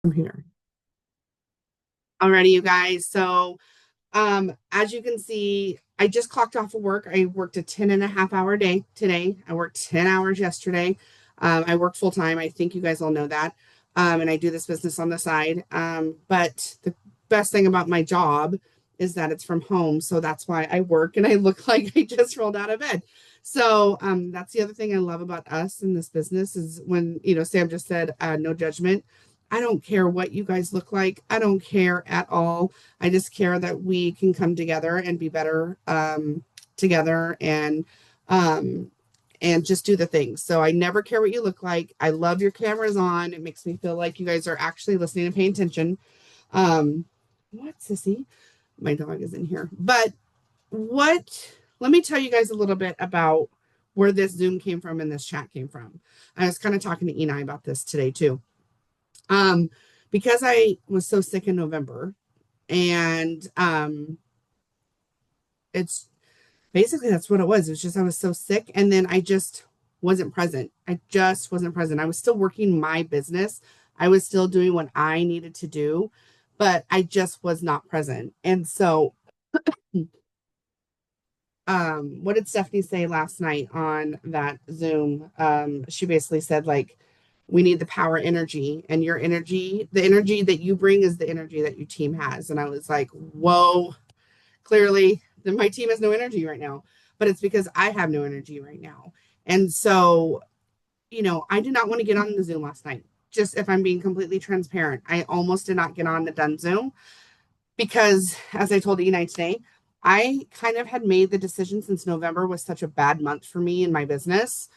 From here. Alrighty, you guys. As you can see, I just clocked off of work. I worked a 10 and a half hour day today. I worked 10 hours yesterday. I work full time. I think you guys all know that. And I do this business on the side. But the best thing about my job is that it's from home. So that's why I work and I look like I just rolled out of bed. That's the other thing I love about us in this business is when, Sam just said, no judgment. I don't care what you guys look like. I don't care at all. I just care that we can come together and be better together um, and just do the things. So I never care what you look like. I love your cameras on. It makes me feel like you guys are actually listening and paying attention. Um, what, sissy? My dog is in here. But what? Let me tell you guys a little bit about where this Zoom came from and this chat came from. I was kind of talking to Eni about this today too. Um, because I was so sick in November, and it's basically that's what it was. It was just I was so sick, and then I just wasn't present. I just wasn't present. I was still working my business. I was still doing what I needed to do, but I just was not present. And so, what did Stephanie say last night on that Zoom? She basically said like we need the power energy, and your energy, the energy that you bring is the energy that your team has. And I was like, whoa, clearly then my team has no energy right now, but it's because I have no energy right now. And so, I did not want to get on the Zoom last night. Just if I'm being completely transparent, I almost did not get on the done Zoom because, as I told Enite today, I kind of had made the decision since November was such a bad month for me in my business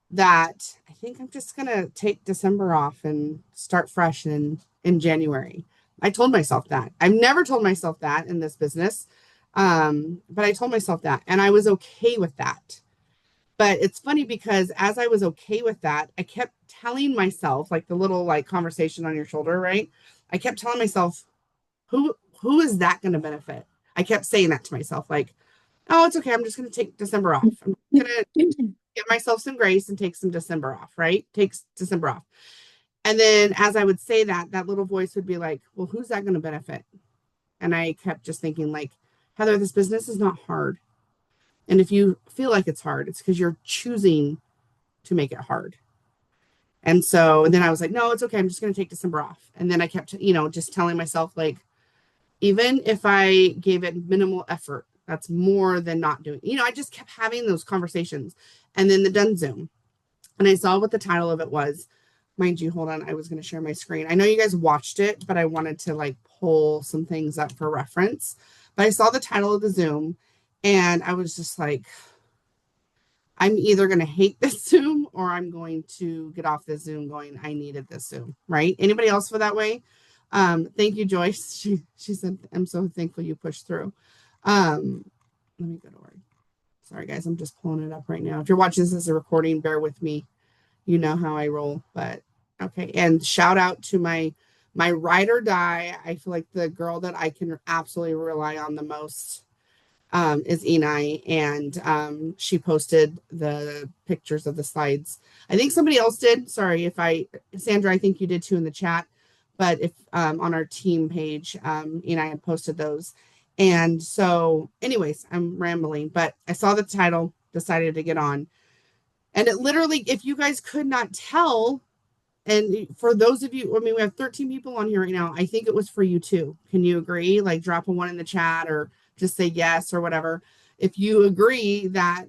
that I think I'm just gonna take December off and start fresh in January. I told myself that. I've never told myself that in this business. But I told myself that and I was okay with that. But it's funny because as I was okay with that, I kept telling myself, like the little like conversation on your shoulder, right? I kept telling myself, who is that going to benefit? I kept saying that to myself, like, oh, it's okay. I'm just going to take December off. I'm going to give myself some grace and take some December off, right? Takes December off. And then as I would say that, that little voice would be like, well, who's that going to benefit? And I kept just thinking, like, Heather, this business is not hard. And if you feel like it's hard, it's because you're choosing to make it hard. And so and then I was like, no, it's okay. I'm just going to take December off. And then I kept, just telling myself, like, even if I gave it minimal effort, that's more than not doing. I just kept having those conversations. And then the done Zoom. And I saw what the title of it was. Mind you, hold on. I was going to share my screen. I know you guys watched it, but I wanted to like pull some things up for reference. But I saw the title of the Zoom and I was just like, I'm either going to hate this Zoom or I'm going to get off this Zoom going, I needed this Zoom, right? Anybody else feel that way? Thank you, Joyce. She said, I'm so thankful you pushed through. Let me go to work. Sorry, guys. I'm just pulling it up right now. If you're watching this as a recording, bear with me. You know how I roll, but okay. And shout out to my ride or die. I feel like the girl that I can absolutely rely on the most is Enai, and she posted the pictures of the slides. I think somebody else did. Sorry if Sandra, I think you did too in the chat. But if on our team page, Enai had posted those. And so, anyways, I'm rambling, but I saw the title, decided to get on. And it literally, if you guys could not tell, and for those of you, I mean, we have 13 people on here right now. I think it was for you too. Can you agree? Like drop a one in the chat or just say yes or whatever. If you agree that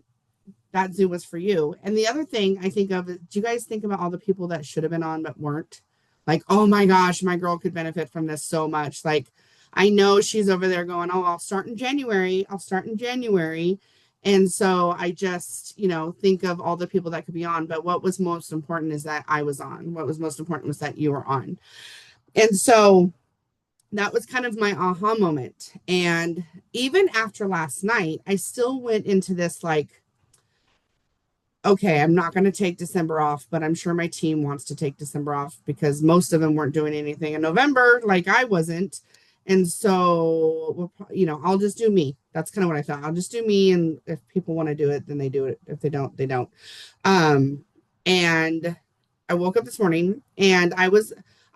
that Zoom was for you. And the other thing I think of is, do you guys think about all the people that should have been on but weren't? Like, oh my gosh, my girl could benefit from this so much. Like, I know she's over there going, oh, I'll start in January. I'll start in January. And so I just, think of all the people that could be on. But what was most important is that I was on. What was most important was that you were on. And so that was kind of my aha moment. And even after last night, I still went into this like, okay, I'm not going to take December off, but I'm sure my team wants to take December off because most of them weren't doing anything in November like I wasn't. And so, I'll just do me. That's kind of what I thought. I'll just do me. And if people want to do it, then they do it. If they don't, they don't. And I woke up this morning and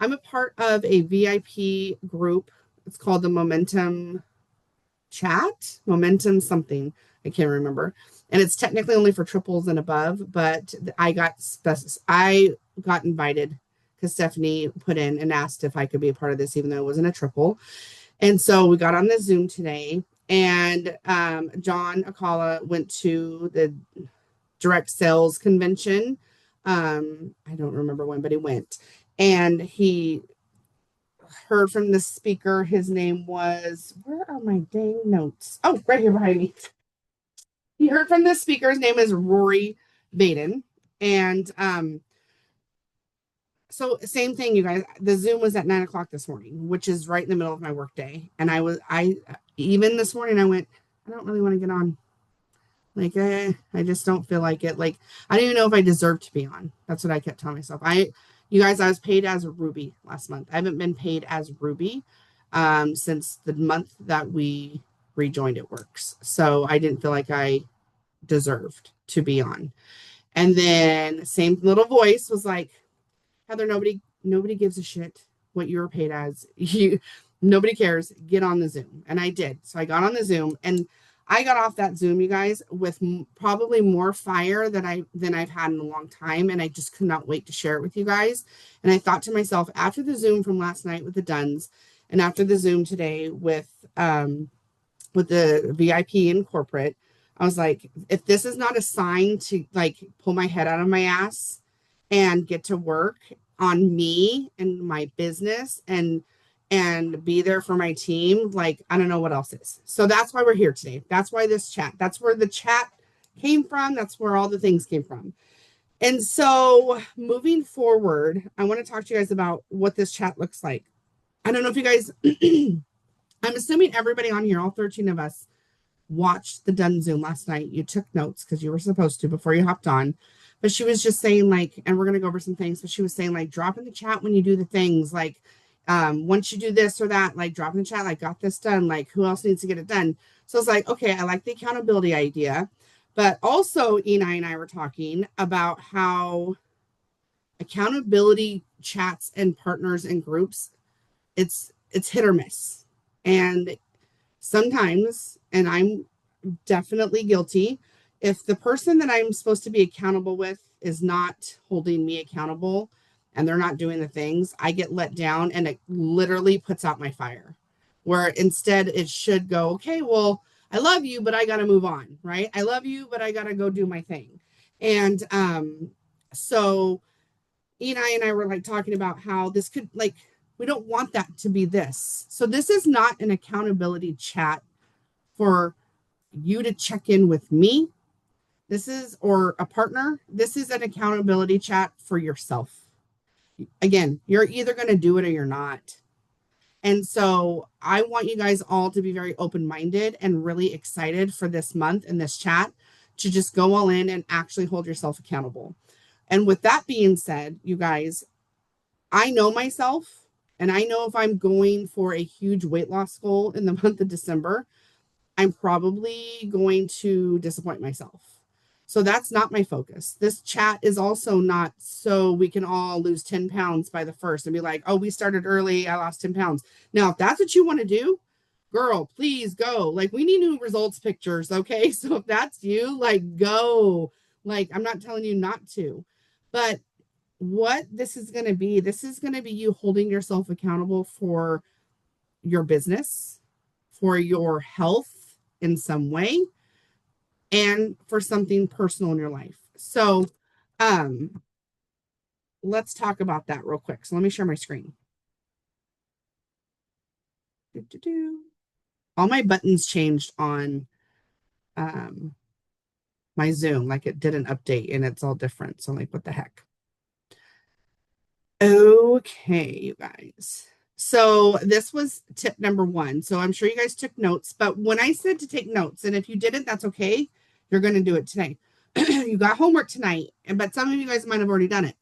I'm a part of a VIP group. It's called the Momentum Chat, Momentum something. I can't remember. And it's technically only for triples and above, but I got invited because Stephanie put in and asked if I could be a part of this, even though it wasn't a triple. And so we got on the Zoom today, and John Akala went to the direct sales convention. I don't remember when, but he went, and he heard from the speaker. His name was, where are my dang notes? Oh, right here behind me. He heard from the speaker. His name is Rory Vaden. And so same thing, you guys. The Zoom was at 9 o'clock this morning, which is right in the middle of my workday. And I even this morning I went, I don't really want to get on. Like, I just don't feel like it. Like, I don't even know if I deserve to be on. That's what I kept telling myself. You guys, I was paid as Ruby last month. I haven't been paid as Ruby since the month that we rejoined It Works. So I didn't feel like I deserved to be on. And then same little voice was like, Heather, nobody gives a shit what you were paid as. Nobody cares. Get on the Zoom. And I did. So I got on the Zoom, and I got off that Zoom, you guys, with probably more fire than I've had in a long time. And I just could not wait to share it with you guys. And I thought to myself, after the Zoom from last night with the Duns, and after the Zoom today with the VIP and corporate, I was like, if this is not a sign to like pull my head out of my ass and get to work on me and my business and be there for my team, like, I don't know what else is. So that's why we're here today. That's why this chat, that's where the chat came from. That's where all the things came from. And so moving forward, I want to talk to you guys about what this chat looks like. I don't know if you guys, I'm assuming everybody on here, all 13 of us, watched the Dun Zoom last night. You took notes because you were supposed to before you hopped on. But she was just saying, like, and we're going to go over some things, but she was saying, like, drop in the chat when you do the things. Like, once you do this or that, like, drop in the chat, like, got this done. Like, who else needs to get it done? So it's like, okay, I like the accountability idea. But also, Eni and I were talking about how accountability chats and partners and groups, it's hit or miss. And sometimes, and I'm definitely guilty, if the person that I'm supposed to be accountable with is not holding me accountable and they're not doing the things, I get let down, and it literally puts out my fire. Where instead it should go, okay, well, I love you, but I got to move on, right? I love you, but I got to go do my thing. And so Eni and I were like talking about how this could, like, we don't want that to be this. So this is not an accountability chat for you to check in with me. This is, or a partner. This is an accountability chat for yourself. Again, you're either going to do it or you're not. And so I want you guys all to be very open-minded and really excited for this month and this chat to just go all in and actually hold yourself accountable. And with that being said, you guys, I know myself, and I know if I'm going for a huge weight loss goal in the month of December, I'm probably going to disappoint myself. So that's not my focus. This chat is also not so we can all lose 10 pounds by the first and be like, oh, we started early, I lost 10 pounds. Now, if that's what you want to do, girl, please go. Like, we need new results pictures, okay? So if that's you, like, go. Like, I'm not telling you not to. But what this is going to be you holding yourself accountable for your business, for your health in some way, and for something personal in your life. So let's talk about that real quick. So let me share my screen. All my buttons changed on my Zoom, like it did an update and it's all different. So I'm like, what the heck? Okay, you guys. So this was tip number 1. So I'm sure you guys took notes, but when I said to take notes, and if you didn't, that's okay. You're going to do it today. You got homework tonight, but some of you guys might have already done it.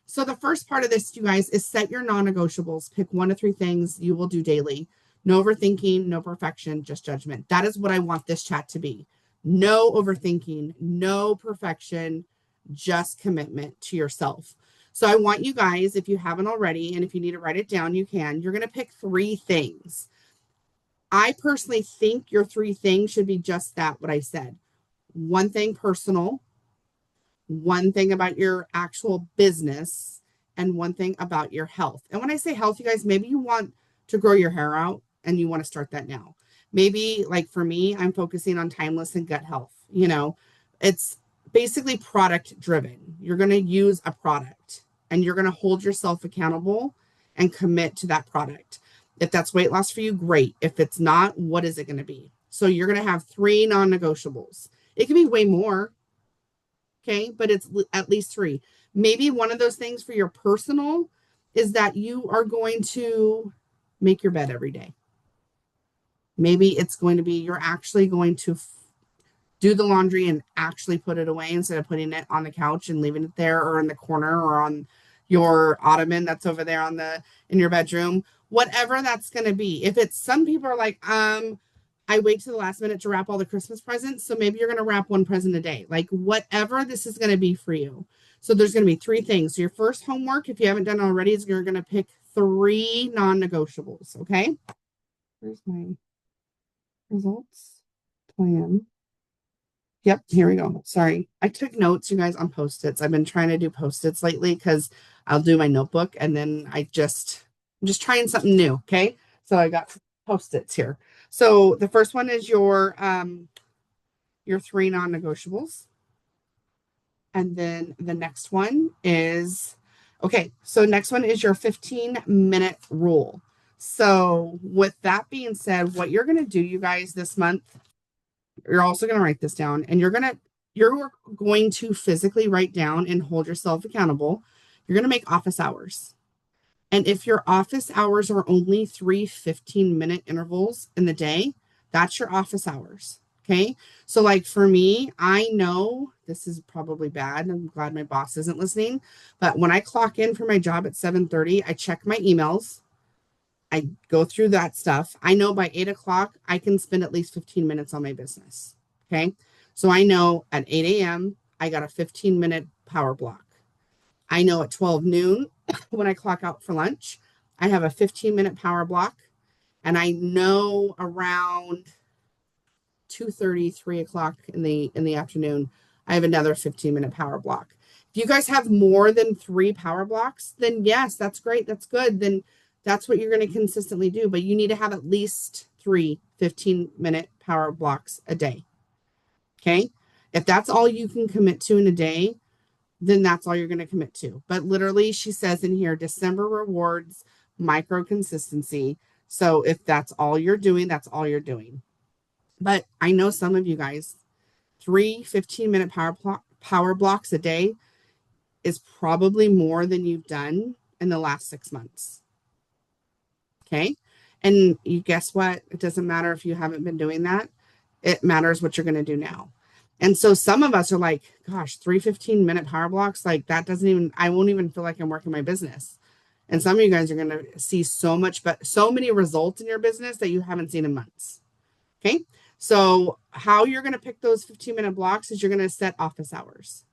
So the first part of this, you guys, is set your non-negotiables. Pick 1 to 3 things you will do daily. No overthinking, no perfection, just judgment. That is what I want this chat to be. No overthinking, no perfection, just commitment to yourself. So I want you guys, if you haven't already, and if you need to write it down, you can, you're going to pick 3 things. I personally think your 3 things should be just that, what I said. 1 thing personal, 1 thing about your actual business, and 1 thing about your health. And when I say health, you guys, maybe you want to grow your hair out and you want to start that now. Maybe like for me, I'm focusing on timeless and gut health. It's basically product driven. You're going to use a product and you're going to hold yourself accountable and commit to that product. If that's weight loss for you, great. If it's not, what is it going to be? So you're going to have 3 non-negotiables. It can be way more. Okay. But it's at least 3. Maybe one of those things for your personal is that you are going to make your bed every day. Maybe it's going to be you're actually going to do the laundry and actually put it away instead of putting it on the couch and leaving it there or in the corner or on your ottoman that's over there in your bedroom, whatever that's going to be. If it's some people are like, I wait to the last minute to wrap all the Christmas presents. So maybe you're going to wrap 1 present a day, like whatever this is going to be for you. So there's going to be 3 things. So your first homework, if you haven't done it already, is you're going to pick 3 non-negotiables. Okay. Where's my results plan? Yep, here we go. Sorry. I took notes, you guys, on Post-its. I've been trying to do Post-its lately because I'll do my notebook and then I'm just trying something new. Okay. So I got Post-its here. So the first one is your 3 non-negotiables. And then the next one is, okay, so next one is your 15-minute rule. So with that being said, what you're going to do, you guys, this month, you're also going to write this down and you're going to physically write down and hold yourself accountable. You're going to make office hours. And if your office hours are only 3 15-minute intervals in the day, that's your office hours. Okay. So like for me, I know this is probably bad. I'm glad my boss isn't listening, but when I clock in for my job at 7:30, I check my emails. I go through that stuff. I know by 8 o'clock, I can spend at least 15 minutes on my business. Okay. So I know at 8 a.m., I got a 15-minute power block. I know at 12 noon, when I clock out for lunch, I have a 15-minute power block. And I know around 2:30, 3 o'clock in the afternoon, I have another 15-minute power block. If you guys have more than 3 power blocks, then yes, that's great. That's good. Then that's what you're going to consistently do. But you need to have at least 3 15-minute power blocks a day. Okay. If that's all you can commit to in a day, then that's all you're going to commit to. But literally, she says in here, December rewards micro consistency. So if that's all you're doing, that's all you're doing. But I know some of you guys, 3 15-minute power blocks a day is probably more than you've done in the last 6 months. Okay. And you guess what? It doesn't matter if you haven't been doing that. It matters what you're going to do now. And so some of us are like, gosh, 3 15-minute power blocks, like that doesn't even, I won't even feel like I'm working my business. And some of you guys are going to see so many results in your business that you haven't seen in months. Okay. So how you're going to pick those 15-minute blocks is you're going to set office hours.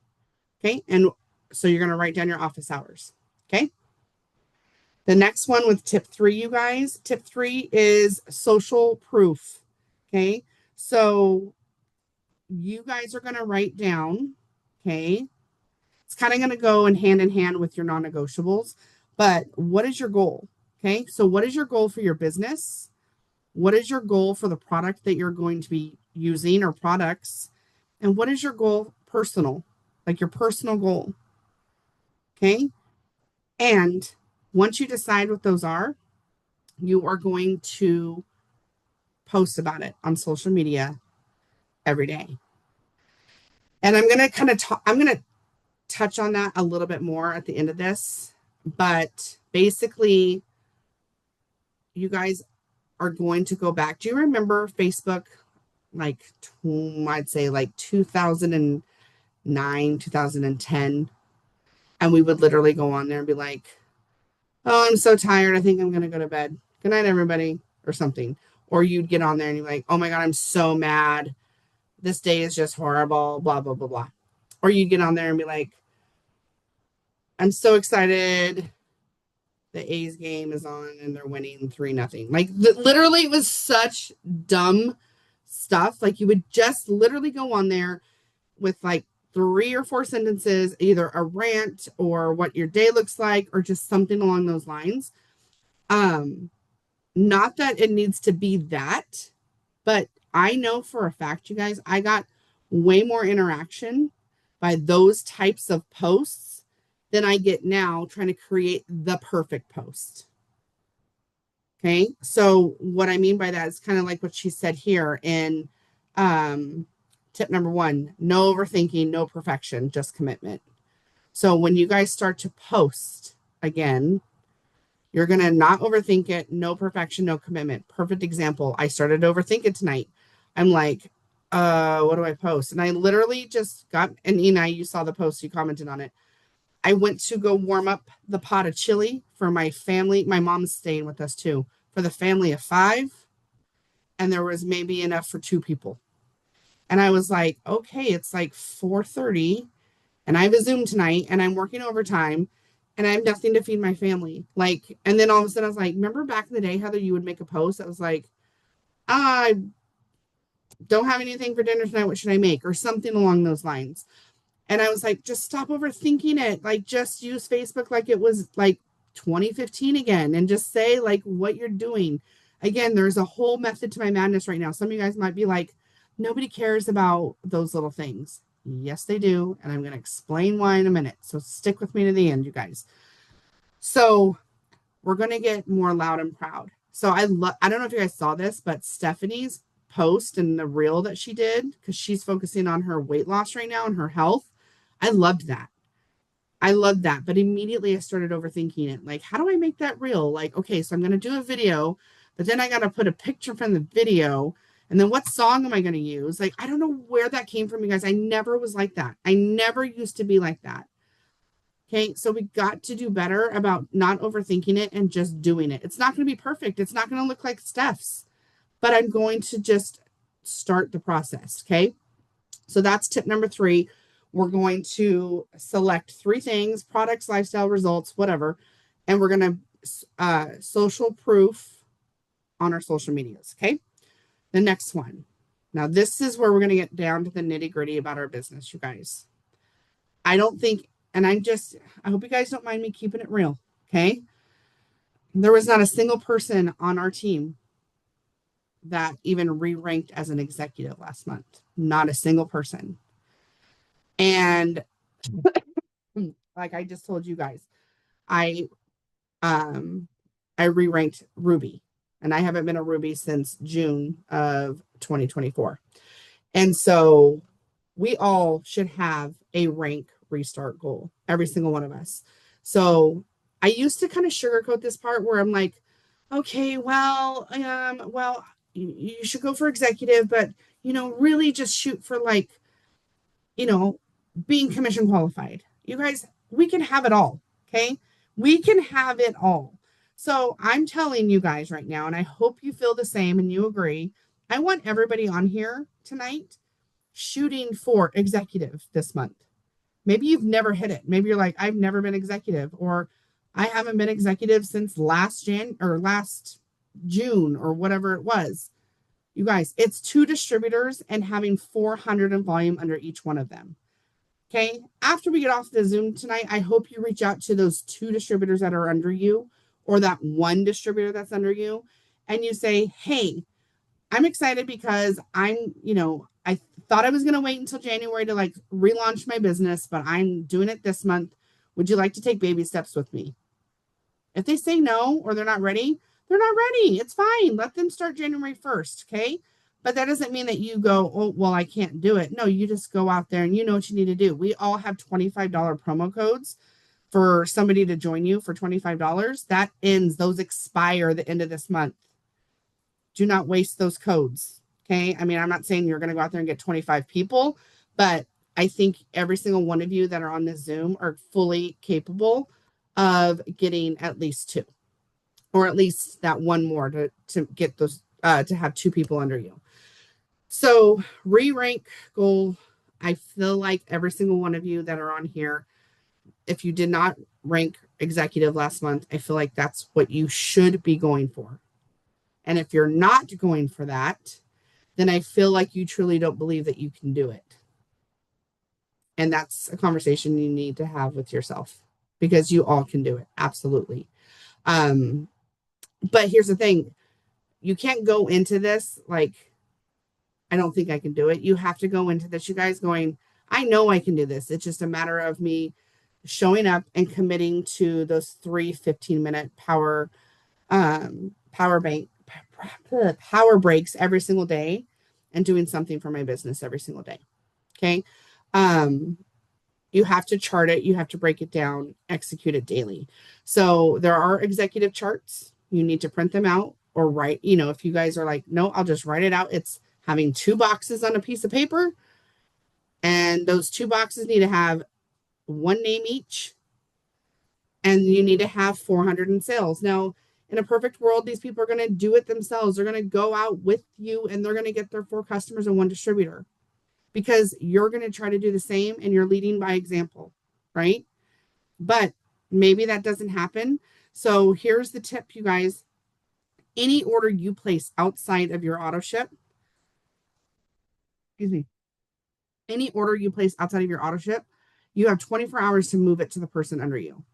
Okay. And so you're going to write down your office hours. Okay. The next one with tip 3, you guys, tip 3 is social proof. Okay. So you guys are going to write down, okay, it's kind of going to go in hand with your non-negotiables, but what is your goal? Okay. So what is your goal for your business? What is your goal for the product that you're going to be using or products? And what is your goal personal, like your personal goal? Okay. And once you decide what those are, you are going to post about it on social media every day. And I'm going to touch on that a little bit more at the end of this, but basically you guys are going to go back. Do you remember Facebook? Like, I'd say like 2009, 2010. And we would literally go on there and be like, oh, I'm so tired. I think I'm going to go to bed. Good night, everybody, or something. Or you'd get on there and you're like, oh my God, I'm so mad. This day is just horrible, blah, blah, blah, blah. Or you'd get on there and be like, I'm so excited. The A's game is on and they're winning 3-0. Like literally it was such dumb stuff. Like you would just literally go on there with like 3 or 4 sentences, either a rant or what your day looks like or just something along those lines. Um Not that it needs to be that, but I know for a fact, you guys, I got way more interaction by those types of posts than I get now trying to create the perfect post. Okay. So, what I mean by that is kind of like what she said here in um, tip number 1, no overthinking, no perfection, just commitment. So, when you guys start to post again, you're going to not overthink it. No perfection, no commitment. Perfect example. I started overthinking tonight. I'm like, what do I post? And I literally just got, and Ina, you saw the post, you commented on it. I went to go warm up the pot of chili for my family. My mom's staying with us too, for the family of 5. And there was maybe enough for 2 people. And I was like, okay, it's like 4:30 and I have a Zoom tonight and I'm working overtime and I have nothing to feed my family. Like, and then all of a sudden I was like, remember back in the day, Heather, you would make a post that was like, I don't have anything for dinner tonight. What should I make? Or something along those lines. And I was like, just stop overthinking it. Like, just use Facebook like it was like 2015 again and just say like what you're doing. Again, there's a whole method to my madness right now. Some of you guys might be like, nobody cares about those little things. Yes, they do. And I'm going to explain why in a minute. So stick with me to the end, you guys. So we're going to get more loud and proud. So I don't know if you guys saw this, but Stephanie's post and the reel that she did, because she's focusing on her weight loss right now and her health. I loved that. I loved that. But immediately I started overthinking it. Like, how do I make that real? Like, okay, so I'm going to do a video, but then I got to put a picture from the video. And then what song am I going to use? Like, I don't know where that came from, you guys. I never was like that. I never used to be like that. Okay, so we got to do better about not overthinking it and just doing it. It's not going to be perfect. It's not going to look like Steph's, but I'm going to just start the process. Okay, so that's tip number 3. We're going to select 3 things: products, lifestyle, results, whatever, and we're going to social proof on our social medias. Okay, the next one. Now, this is where we're going to get down to the nitty gritty about our business, you guys. I don't think, and I hope you guys don't mind me keeping it real. Okay. There was not a single person on our team that even re-ranked as an executive last month. Not a single person. And like I just told you guys, I um I re-ranked Ruby and I haven't been a Ruby since June of 2024. And so we all should have a rank restart goal, every single one of us. So I used to kind of sugarcoat this part where I'm like, okay, well, you should go for executive, but really just shoot for like, you know, being commission qualified. You guys, we can have it all. Okay. We can have it all. So I'm telling you guys right now, and I hope you feel the same and you agree. I want everybody on here tonight shooting for executive this month. Maybe you've never hit it. Maybe you're like, I've never been executive, or I haven't been executive since last June or whatever it was. You guys, it's 2 distributors and having 400 in volume under each one of them. Okay. After we get off the Zoom tonight, I hope you reach out to those 2 distributors that are under you or that 1 distributor that's under you. And you say, hey, I'm excited because I thought I was going to wait until January to like relaunch my business, but I'm doing it this month. Would you like to take baby steps with me? If they say no or they're not ready, they're not ready. It's fine. Let them start January 1st. Okay. But that doesn't mean that you go, oh, well, I can't do it. No, you just go out there and you know what you need to do. We all have $25 promo codes for somebody to join you for $25. Those expire the end of this month. Do not waste those codes. Okay. I mean, I'm not saying you're going to go out there and get 25 people, but I think every single one of you that are on this Zoom are fully capable of getting at least 2, or at least that 1 more to get those, to have 2 people under you. So re-rank goal. I feel like every single one of you that are on here, If you did not rank executive last month, I feel like that's what you should be going for. And if you're not going for that, then I feel like you truly don't believe that you can do it. And that's a conversation you need to have with yourself, because you all can do it. Absolutely. Um, but here's the thing. You can't go into this like, I don't think I can do it. You have to go into this, you guys, going, I know I can do this. It's just a matter of me showing up and committing to those 3 15-minute power breaks every single day, and doing something for my business every single day. Okay. You have to chart it, you have to break it down, execute it daily. So there are executive charts. You need to print them out or write, if you guys are like, no, I'll just write it out. It's having 2 boxes on a piece of paper, and those 2 boxes need to have 1 name each, and you need to have 400 in sales. Now, in a perfect world, these people are going to do it themselves. They're going to go out with you, and they're going to get their 4 customers and 1 distributor, because you're going to try to do the same, and you're leading by example, right? But maybe that doesn't happen. So here's the tip, you guys. Any order you place outside of your auto ship, any order you place outside of your auto ship, you have 24 hours to move it to the person under you.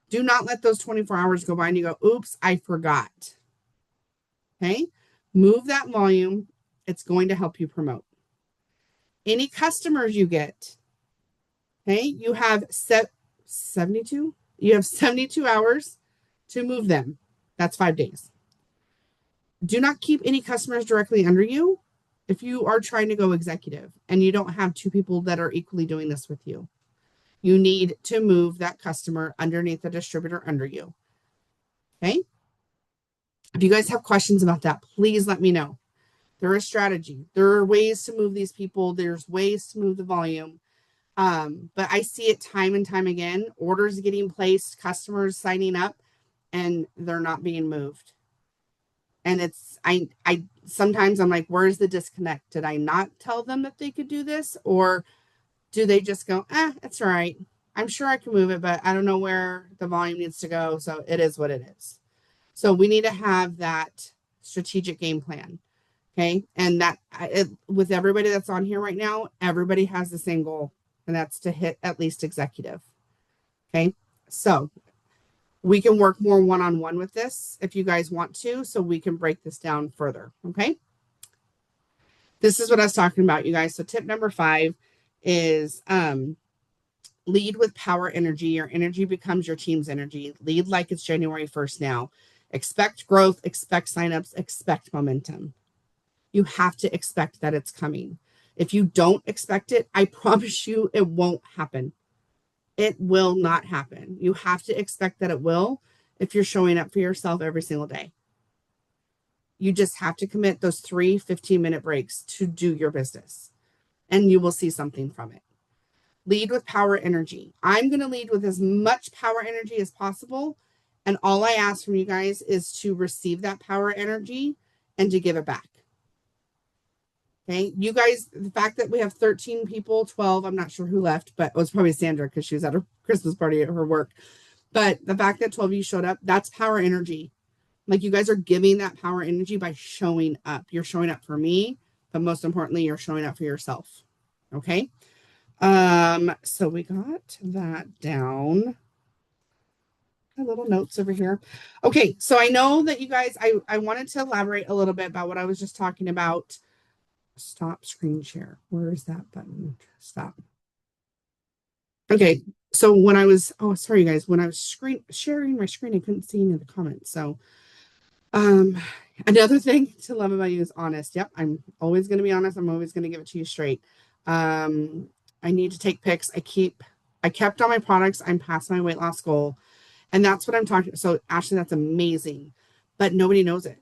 Do not let those 24 hours go by and you go, oops, I forgot. Okay. Move that volume. It's going to help you promote. Any customers you get, okay, you have 72. You have 72 hours to move them. That's 5 days. Do not keep any customers directly under you if you are trying to go executive and you don't have 2 people that are equally doing this with you. You need to move that customer underneath the distributor under you. Okay. If you guys have questions about that, please let me know. There is strategy. There are ways to move these people. There's ways to move the volume. But I see it time and time again. Orders getting placed, customers signing up, and they're not being moved. And it's, I sometimes I'm like, where's the disconnect? Did I not tell them that they could do this? Or do they just go, it's all right. I'm sure I can move it, but I don't know where the volume needs to go. So it is what it is. So we need to have that strategic game plan. Okay. And that with everybody that's on here right now, everybody has the same goal, and that's to hit at least executive. Okay. So we can work more one-on-one with this if you guys want to, so we can break this down further. Okay. This is what I was talking about, you guys. So tip number 5 is lead with power energy. Your energy becomes your team's energy. Lead like it's January 1st now. Expect growth, expect signups, expect momentum. You have to expect that it's coming. If you don't expect it, I promise you it won't happen. It will not happen. You have to expect that it will if you're showing up for yourself every single day. You just have to commit those 3 15-minute breaks to do your business, and you will see something from it. Lead with power energy. I'm going to lead with as much power energy as possible. And all I ask from you guys is to receive that power energy and to give it back. Okay. You guys, the fact that we have 13 people, 12, I'm not sure who left, but it was probably Sandra because she was at a Christmas party at her work. But the fact that 12 of you showed up, that's power energy. Like, you guys are giving that power energy by showing up. You're showing up for me, but most importantly, you're showing up for yourself. Okay. So we got that down. Got little notes over here. Okay. So I know that you guys, I wanted to elaborate a little bit about what I was just talking about. Stop screen share. Where is that button? Stop. Okay. So when I was, sorry, you guys, when I was sharing my screen, I couldn't see any of the comments. So, another thing to love about you is honest. Yep. I'm always going to be honest. I'm always going to give it to you straight. I need to take pics. I kept on my products. I'm past my weight loss goal. And that's what I'm talking. So Ashley, that's amazing, but nobody knows it.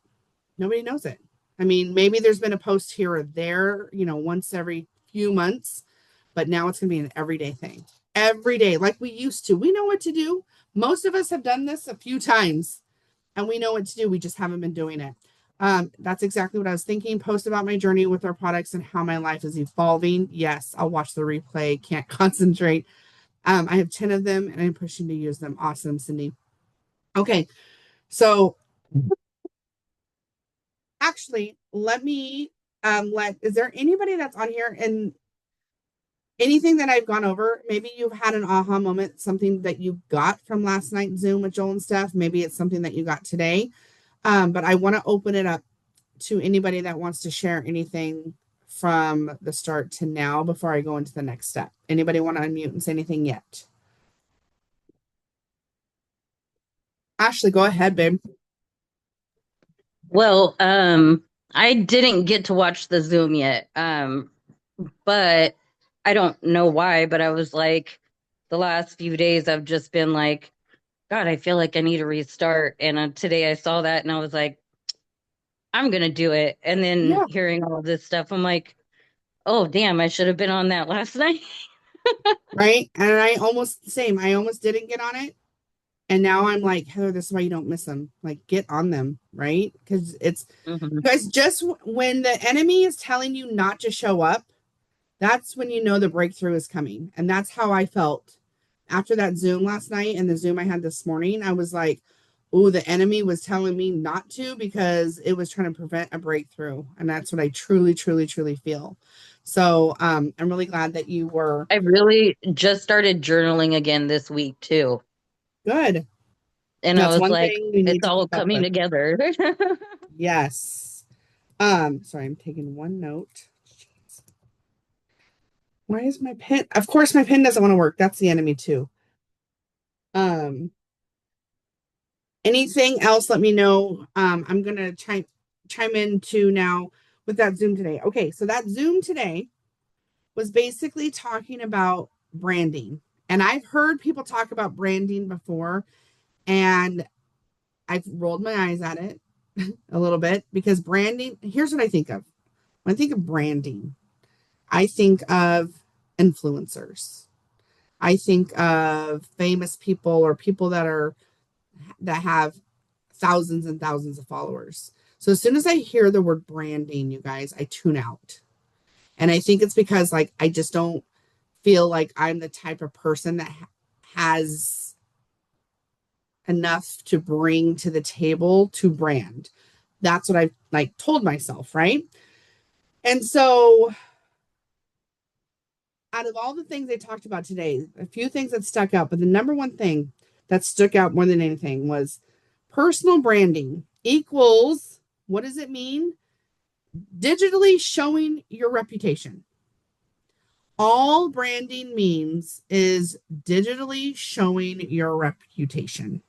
Nobody knows it. I mean, maybe there's been a post here or there, once every few months, but now it's going to be an everyday thing. Every day, like we used to. We know what to do. Most of us have done this a few times, and we know what to do. We just haven't been doing it. That's exactly what I was thinking. Post about my journey with our products and how my life is evolving. Yes, I'll watch the replay. Can't concentrate. I have 10 of them and I'm pushing to use them. Awesome, Cindy. Okay. So actually, let me is there anybody that's on here and anything that I've gone over? Maybe you've had an aha moment, something that you got from last night's Zoom with Joel and Steph. Maybe it's something that you got today. But I want to open it up to anybody that wants to share anything from the start to now before I go into the next step. Anybody want to unmute and say anything yet? Ashley, go ahead, babe. Well, I didn't get to watch the Zoom yet. But I don't know why, but I was like the last few days I've just been like, God, I feel like I need to restart. And today I saw that and I was like, I'm gonna do it. And then Yeah, hearing all this stuff, I'm like, oh damn, I should have been on that last night. right. And I almost the same. I almost didn't get on it. And now I'm like, Heather, this is why you don't miss them. Like, get on them, right? Because it's, Hmm. you guys, just when the enemy is telling you not to show up, that's when you know the breakthrough is coming. And that's how I felt after that Zoom last night and the Zoom I had this morning. I was like, oh, the enemy was telling me not to because it was trying to prevent a breakthrough. And that's what I truly, truly, truly feel. So I'm really glad that you were I really just started journaling again this week too. good. And I That's was one like, thing you need it's to all keep up coming with. together. Yes. Sorry, I'm taking one note. Why is my pen? Of course, my pen doesn't want to work. That's the enemy too. Um, Anything else? Let me know. I'm gonna chime in too now with that Zoom today. Okay, so that Zoom today was basically talking about branding, and I've heard people talk about branding before, and I've rolled my eyes at it a little bit because branding. Here's what I think of when I think of branding. I think of influencers. I think of famous people or people that have thousands and thousands of followers. So as soon as I hear the word branding, you guys, I tune out. And I think it's because like I just don't feel like I'm the type of person that has enough to bring to the table to brand. That's what I've like told myself, right? And so out of all the things they talked about today, a few things that stuck out, but the number one thing that stuck out more than anything was personal branding equals what does it mean? Digitally showing your reputation. All branding means is digitally showing your reputation.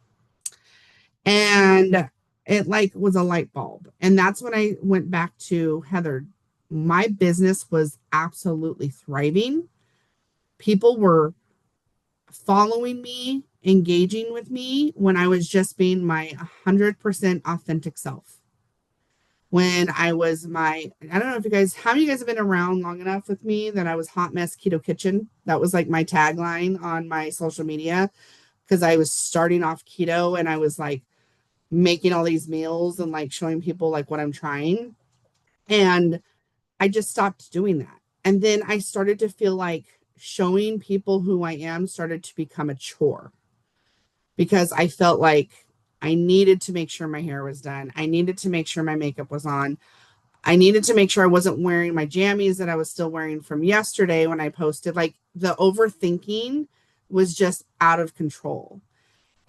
And it like was a light bulb. And that's when I went back to Heather. My business was absolutely thriving. People were following me, engaging with me when I was just being my 100% authentic self. When I was I don't know if you guys, how many of you guys have been around long enough with me that I was Hot Mess Keto Kitchen? That was like my tagline on my social media because I was starting off keto and I was like making all these meals and like showing people like what I'm trying. And I just stopped doing that. And then I started to feel like showing people who I am started to become a chore because I felt like I needed to make sure my hair was done. I needed to make sure my makeup was on. I needed to make sure I wasn't wearing my jammies that I was still wearing from yesterday when I posted. Like the overthinking was just out of control.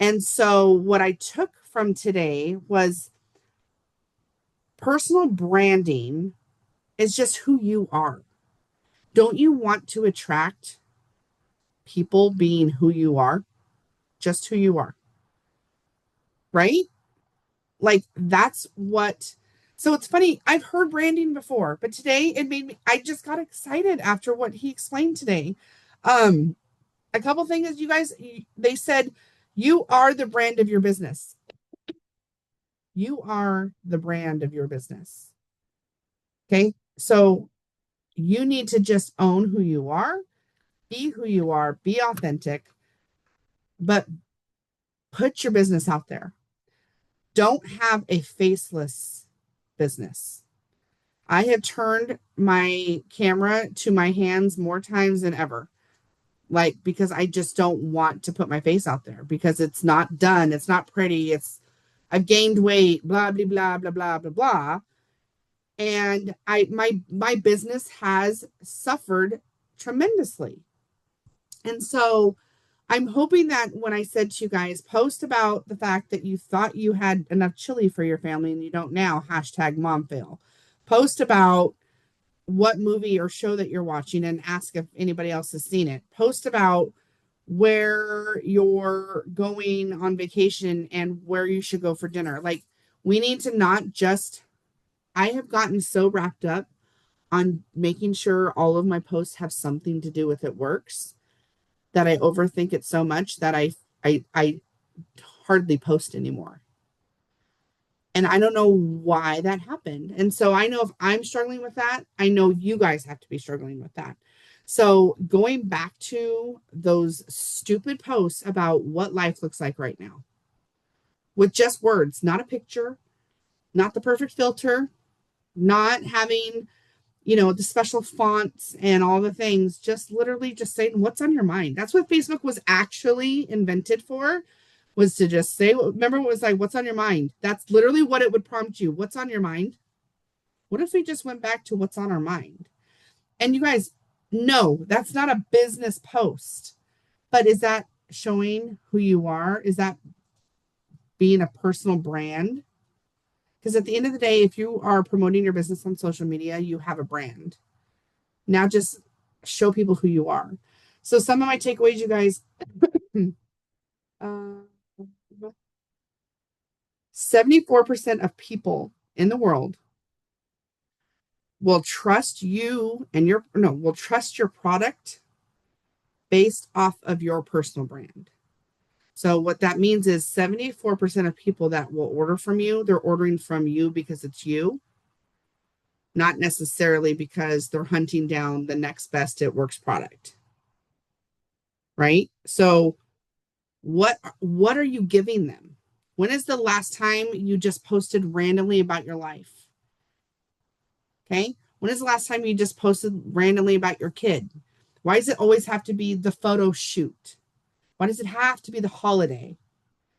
And so, what I took from today was personal branding is just who you are. Don't you want to attract people being who you are? Just who you are, right? Like that's what. So it's funny. I've heard branding before, but today it made me. I just got excited after what he explained today. Um, a couple things, you guys. They said you are the brand of your business. You are the brand of your business. Okay, so you need to just own who you are, be who you are, be authentic, but put your business out there. Don't have a faceless business. I have turned my camera to my hands more times than ever. like, because I just don't want to put my face out there because it's not done. It's not pretty. I've gained weight, blah, blah, blah, blah, blah, blah, blah. And my business has suffered tremendously. And so I'm hoping that when I said to you guys, post about the fact that you thought you had enough chili for your family and you don't now, hashtag mom fail. Post about what movie or show that you're watching and ask if anybody else has seen it. Post about where you're going on vacation and where you should go for dinner. Like, we need to not just, I have gotten so wrapped up on making sure all of my posts have something to do with it works that I overthink it so much that I hardly post anymore. And I don't know why that happened. And so I know if I'm struggling with that, I know you guys have to be struggling with that. So going back to those stupid posts about what life looks like right now with just words, not a picture, not the perfect filter, not having, the special fonts and all the things, just literally just saying what's on your mind. That's what Facebook was actually invented for, was to just say, remember, it was like, what's on your mind? That's literally what it would prompt you. What's on your mind? What if we just went back to what's on our mind? And you guys, no, that's not a business post, but is that showing who you are? Is that being a personal brand? Because at the end of the day, if you are promoting your business on social media, you have a brand. Now just show people who you are. So some of my takeaways, you guys, 74% of people in the world will trust you and will trust your product based off of your personal brand. So what that means is 74% of people that will order from you, they're ordering from you because it's you, not necessarily because they're hunting down the next best It Works product. Right? So what are you giving them? When is the last time you just posted randomly about your life? Okay? When is the last time you just posted randomly about your kid? Why does it always have to be the photo shoot? Why does it have to be the holiday?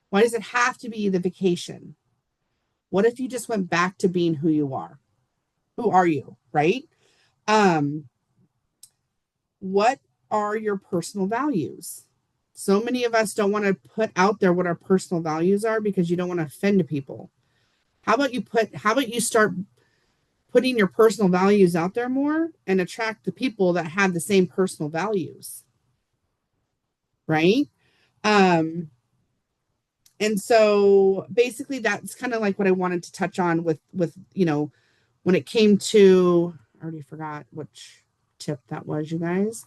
Why does it have to be the vacation? What if you just went back to being who you are? Who are you, right? What are your personal values? So many of us don't want to put out there what our personal values are because you don't want to offend people. How about you start putting your personal values out there more and attract the people that have the same personal values? Right? And so basically that's kind of like what I wanted to touch on with when it came to, I already forgot which tip that was, you guys.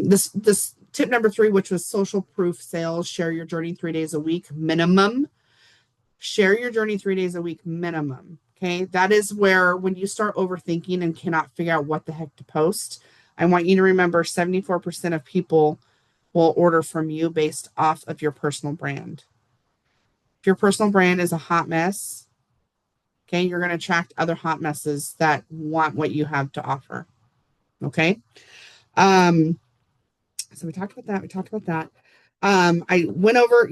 This tip number 3, which was social proof sales, share your journey 3 days a week minimum. Share your journey 3 days a week minimum. Okay. That is where, when you start overthinking and cannot figure out what the heck to post, I want you to remember 74% of people will order from you based off of your personal brand. If your personal brand is a hot mess, okay, you're going to attract other hot messes that want what you have to offer. Okay. So we talked about that. I went over,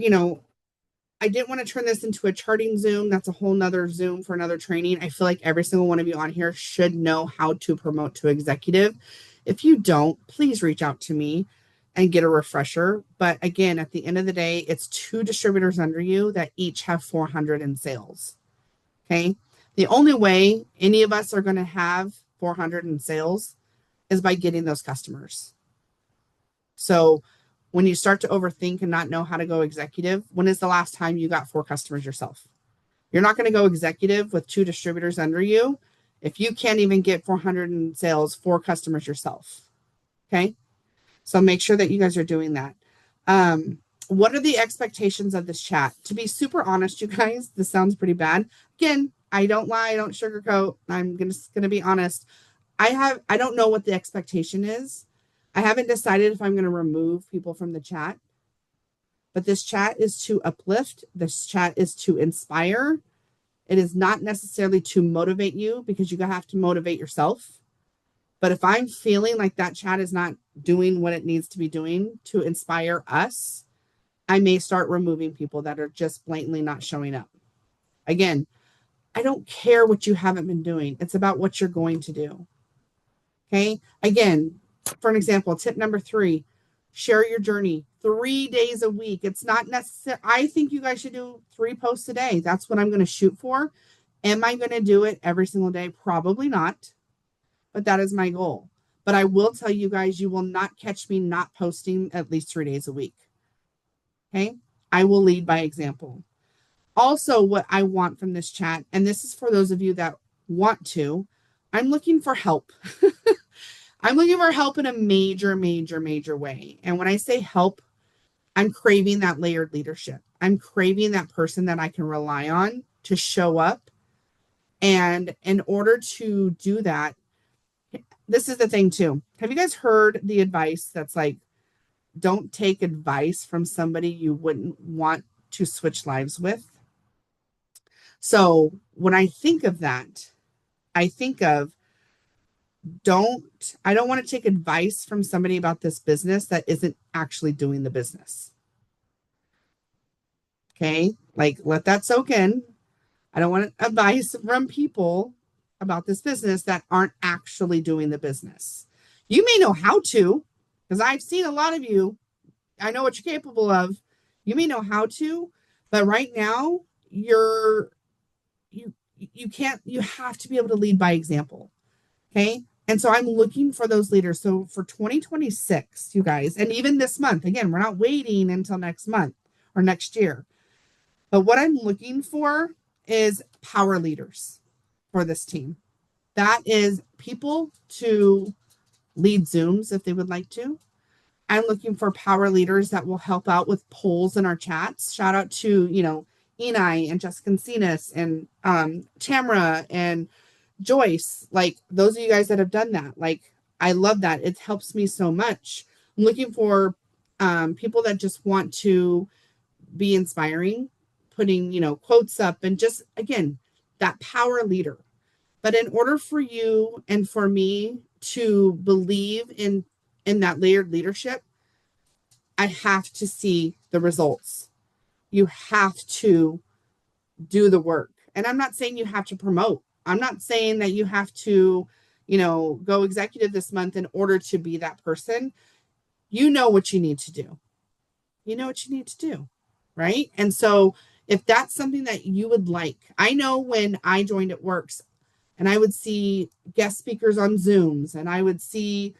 I didn't want to turn this into a charting Zoom. That's a whole nother Zoom for another training. I feel like every single one of you on here should know how to promote to executive. If you don't, please reach out to me and get a refresher. But again, at the end of the day, it's 2 distributors under you that each have 400 in sales. Okay. The only way any of us are going to have 400 in sales is by getting those customers. So when you start to overthink and not know how to go executive, when is the last time you got 4 customers yourself? You're not going to go executive with 2 distributors under you if you can't even get 400 in sales, 4 customers yourself. Okay. So make sure that you guys are doing that. What are the expectations of this chat? To be super honest, you guys, this sounds pretty bad. Again, I don't lie, I don't sugarcoat. I'm gonna be honest. I don't know what the expectation is. I haven't decided if I'm going to remove people from the chat, but this chat is to uplift. This chat is to inspire. It is not necessarily to motivate you, because you have to motivate yourself. But if I'm feeling like that chat is not doing what it needs to be doing to inspire us, I may start removing people that are just blatantly not showing up. Again, I don't care what you haven't been doing. It's about what you're going to do. Okay. Again, for an example, tip number 3, share your journey 3 days a week. It's not necessary. I think you guys should do 3 posts a day. That's what I'm going to shoot for. Am I going to do it every single day? Probably not, but that is my goal. But I will tell you guys, you will not catch me not posting at least 3 days a week. Okay. I will lead by example. Also, what I want from this chat, and this is for those of you that want to, I'm looking for help. I'm looking for help in a major, major, major way. And when I say help, I'm craving that layered leadership. I'm craving that person that I can rely on to show up. And in order to do that, this is the thing too. Have you guys heard the advice that's like, don't take advice from somebody you wouldn't want to switch lives with? So when I think of that, I think of I don't want to take advice from somebody about this business that isn't actually doing the business. Okay. Like let that soak in. I don't want advice from people about this business that aren't actually doing the business. You may know how to, because I've seen a lot of you. I know what you're capable of. You may know how to, but right now you can't, you have to be able to lead by example. Okay. And so I'm looking for those leaders. So for 2026, you guys, and even this month, again, we're not waiting until next month or next year. But what I'm looking for is power leaders for this team. That is people to lead Zooms if they would like to. I'm looking for power leaders that will help out with polls in our chats. Shout out to, Enai and Jessica Cenas and Tamara and Joyce, like those of you guys that have done that. Like, I love that. It helps me so much. I'm looking for people that just want to be inspiring, putting, quotes up and just, again, that power leader. But in order for you and for me to believe in that layered leadership, I have to see the results. You have to do the work. And I'm not saying you have to promote. I'm not saying that you have to, go executive this month in order to be that person. You know what you need to do. You know what you need to do. Right. And so if that's something that you would like, I know when I joined It Works and I would see guest speakers on Zooms and I would see,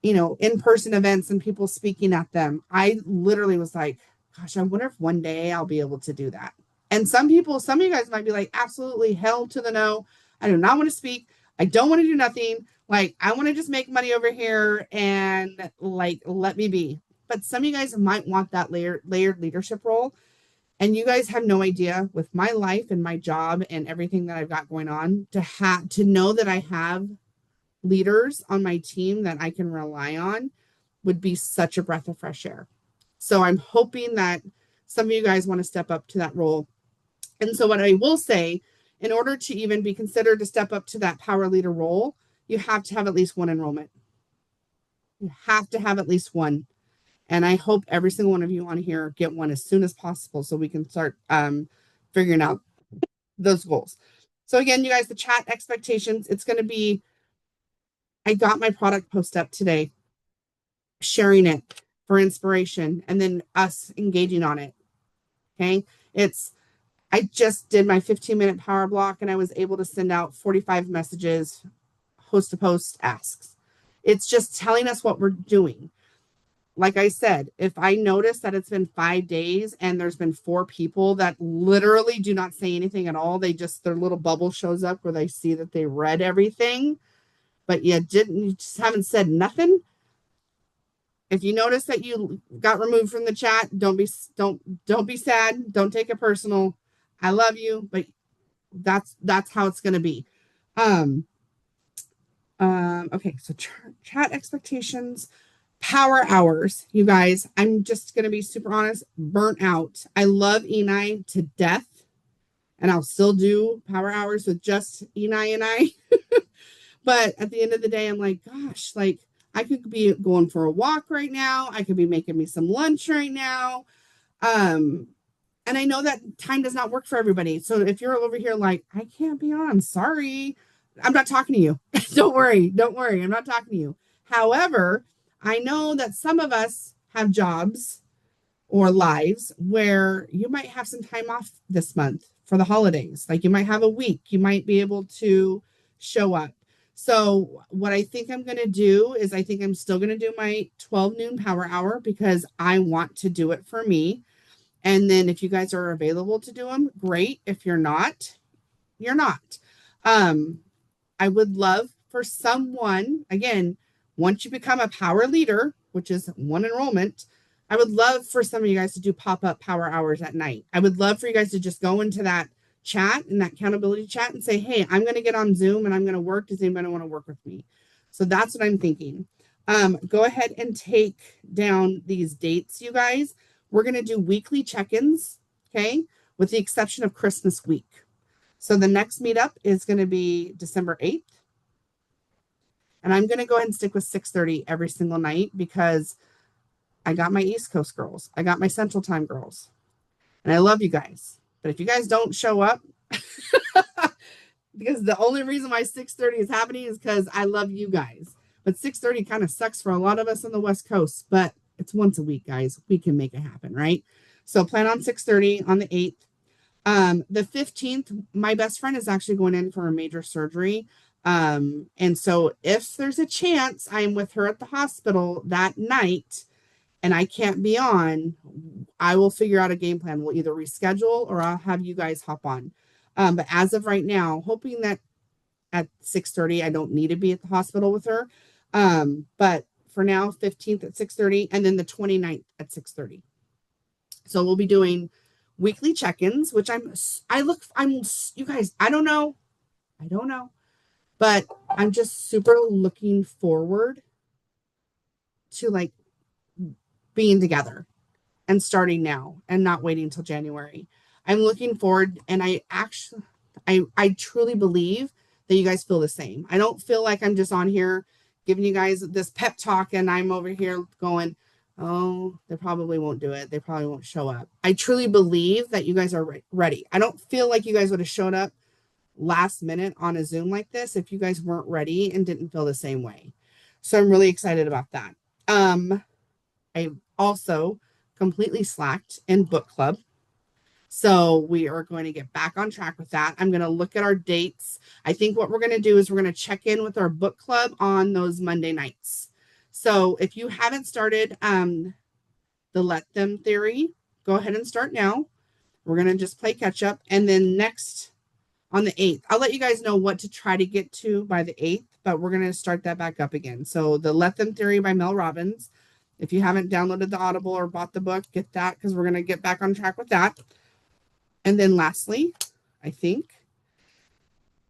in-person events and people speaking at them, I literally was like, gosh, I wonder if one day I'll be able to do that. And some of you guys might be like, absolutely hell to the no. I do not want to speak. I don't want to do nothing. Like, I want to just make money over here and like, let me be. But some of you guys might want that layered leadership role. And you guys have no idea with my life and my job and everything that I've got going on to know that I have leaders on my team that I can rely on would be such a breath of fresh air. So I'm hoping that some of you guys want to step up to that role. And so what I will say, in order to even be considered to step up to that power leader role, you have to have at least one enrollment. You have to have at least one. And I hope every single one of you on here get one as soon as possible so we can start figuring out those goals. So again, you guys, the chat expectations, it's going to be, I got my product post up today, sharing it for inspiration, and then us engaging on it. Okay. I just did my 15-minute power block and I was able to send out 45 messages, host to post asks. It's just telling us what we're doing. Like I said, if I notice that it's been 5 days and there's been 4 people that literally do not say anything at all, their little bubble shows up where they see that they read everything, but you just haven't said nothing. If you notice that you got removed from the chat, don't be sad. Don't take it personal. I love you, but that's how it's going to be. Okay. So chat expectations, power hours, you guys, I'm just going to be super honest, burnt out. I love Enai to death and I'll still do power hours with just Enai and I. But at the end of the day, I'm like, gosh, like I could be going for a walk right now. I could be making me some lunch right now. Um, and I know that time does not work for everybody. So if you're over here like, I can't be on, sorry, I'm not talking to you. Don't worry. Don't worry. I'm not talking to you. However, I know that some of us have jobs or lives where you might have some time off this month for the holidays. Like you might have a week, you might be able to show up. So, what I think I'm going to do is I think I'm still going to do my 12 noon power hour because I want to do it for me. And then if you guys are available to do them, great. If you're not, you're not. Um, I would love for someone, again, once you become a power leader, which is one enrollment, I would love for some of you guys to do pop up power hours at night. I would love for you guys to just go into that chat and that accountability chat and say, hey, I'm going to get on Zoom and I'm going to work. Does anybody want to work with me? So that's what I'm thinking. Go ahead and take down these dates, you guys. We're going to do weekly check ins, okay, with the exception of Christmas week. So the next meetup is going to be December 8th. And I'm going to go ahead and stick with 6:30 every single night because I got my East Coast girls. I got my Central Time girls. And I love you guys. But if you guys don't show up, because the only reason why 6:30 is happening is because I love you guys. But 6:30 kind of sucks for a lot of us on the West Coast, but it's once a week, guys. We can make it happen, right? So plan on 6:30 on the 8th. The 15th, my best friend is actually going in for a major surgery. And so if there's a chance I'm with her at the hospital that night and I can't be on, I will figure out a game plan. We'll either reschedule or I'll have you guys hop on. But as of right now, hoping that at 6:30, I don't need to be at the hospital with her. But for now, 15th at 6:30 and then the 29th at 6:30. So we'll be doing weekly check-ins, which you guys, I don't know, but I'm just super looking forward to like being together and starting now and not waiting until January. I'm looking forward, and I truly believe that you guys feel the same. I don't feel like I'm just on here giving you guys this pep talk and I'm over here going, oh, they probably won't do it. They probably won't show up. I truly believe that you guys are ready. I don't feel like you guys would have shown up last minute on a Zoom like this if you guys weren't ready and didn't feel the same way. So I'm really excited about that. I also completely slacked in book club. So we are going to get back on track with that. I'm going to look at our dates. I think what we're going to do is we're going to check in with our book club on those Monday nights. So if you haven't started the Let Them theory, go ahead and start now. We're going to just play catch up. And then next on the 8th, I'll let you guys know what to try to get to by the 8th, but we're going to start that back up again. So the Let Them theory by Mel Robbins. If you haven't downloaded the Audible or bought the book, get that because we're going to get back on track with that. And then lastly, I think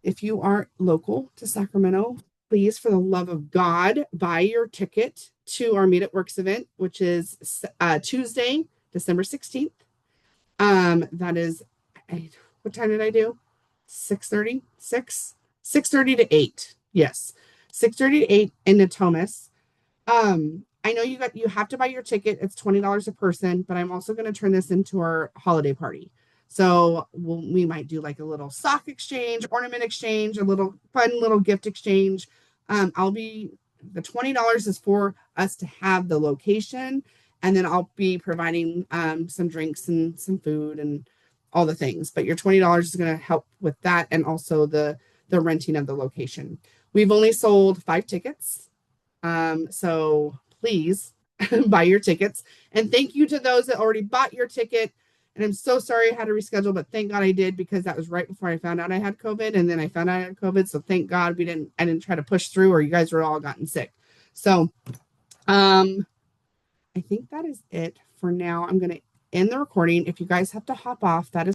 if you are local to Sacramento, please, for the love of God, buy your ticket to our Meet at Works event, which is Tuesday, December 16th. That is, what time did I do? 6:30? 6:30 to 8. Yes. 6:30 to 8 in Natomas. I know you have to buy your ticket. It's $20 a person, but I'm also going to turn this into our holiday party. So we might do like a little sock exchange, ornament exchange, a little fun little gift exchange. The $20 is for us to have the location, and then I'll be providing some drinks and some food and all the things. But your $20 is going to help with that and also the renting of the location. We've only sold 5 tickets. So please buy your tickets. And thank you to those that already bought your ticket. And I'm so sorry I had to reschedule, but thank God I did because that was right before I found out I had COVID. And then I found out I had COVID. So thank God I didn't try to push through or you guys were all gotten sick. So I think that is it for now. I'm going to end the recording. If you guys have to hop off, that is